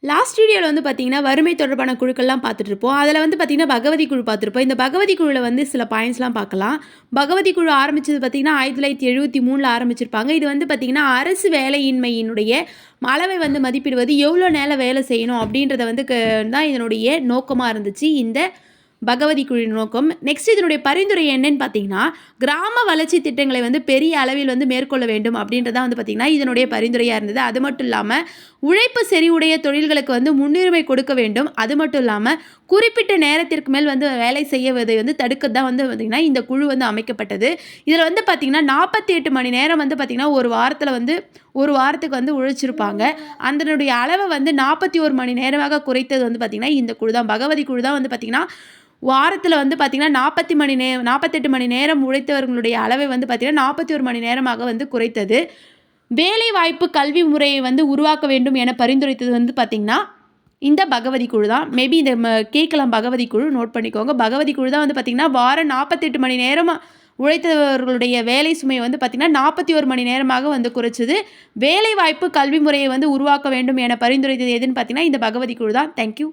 Last வீடியோவில் வந்து பார்த்தீங்கன்னா வறுமை தொடர்பான குழுக்கள்லாம் பார்த்துட்ருப்போம். அதில் வந்து பார்த்தீங்கன்னா பகவதி குழு பார்த்துருப்போம். இந்த பகவதி குழுவில் வந்து சில பாயிண்ட்ஸ்லாம் பார்க்கலாம். பகவதி குழு ஆரம்பிச்சது பார்த்தீங்கன்னா 1973ல் ஆரம்பிச்சிருப்பாங்க. இது வந்து பார்த்தீங்கன்னா அரசு வேலையின்மையினுடைய அளவை வந்து மதிப்பிடுவது, எவ்வளோ நேரம் வேலை செய்யணும் அப்படின்றத வந்து தான் இதனுடைய நோக்கமாக இருந்துச்சு இந்த பகவதி குழுவின் நோக்கம். நெக்ஸ்ட் இதனுடைய பரிந்துரை என்னன்னு பார்த்தீங்கன்னா, கிராம வளர்ச்சி திட்டங்களை வந்து பெரிய அளவில் வந்து மேற்கொள்ள வேண்டும் அப்படின்றதான் வந்து பார்த்தீங்கன்னா இதனுடைய பரிந்துரையாக இருந்தது. அது மட்டும் இல்லாமல் உழைப்பு செறிவுடைய தொழில்களுக்கு வந்து முன்னுரிமை கொடுக்க வேண்டும். அது மட்டும் இல்லாமல் குறிப்பிட்ட நேரத்திற்கு மேல் வந்து வேலை செய்வதை வந்து தடுக்க தான் வந்து பார்த்திங்கன்னா இந்த குழு வந்து அமைக்கப்பட்டது. இதில் வந்து பார்த்திங்கன்னா 48 மணி நேரம் வந்து பார்த்திங்கன்னா ஒரு வாரத்தில் வந்து ஒரு வாரத்துக்கு வந்து உழைச்சிருப்பாங்க. அதனுடைய அளவை வந்து 41 மணி நேரமாக குறைத்தது வந்து பார்த்திங்கன்னா இந்த குழு தான். பகவதி குழு தான் வந்து பார்த்திங்கன்னா வாரத்தில் வந்து பார்த்திங்கன்னா 48 மணி நேரம் உழைத்தவர்களுடைய அளவை வந்து பார்த்திங்கன்னா 41 மணி நேரமாக வந்து குறைத்தது. வேலைவாய்ப்பு கல்வி முறையை வந்து உருவாக்க வேண்டும் என பரிந்துரைத்தது வந்து பார்த்திங்கன்னா இந்த பகவதி குழு தான். மேபி இந்த கேட்கலாம் பகவதி குழு, நோட் பண்ணிக்கோங்க. பகவதி குழு தான் வந்து பார்த்திங்கன்னா வாரம் 48 மணி நேரமாக உழைத்தவர்களுடைய வேலை சுமையை வந்து பார்த்திங்கன்னா 41 மணி நேரமாக வந்து குறைச்சது. வேலைவாய்ப்பு கல்வி முறையை வந்து உருவாக்க வேண்டும் என பரிந்துரைத்தது எதுன்னு பார்த்திங்கன்னா இந்த பகவதி குழு தான். தேங்க்யூ.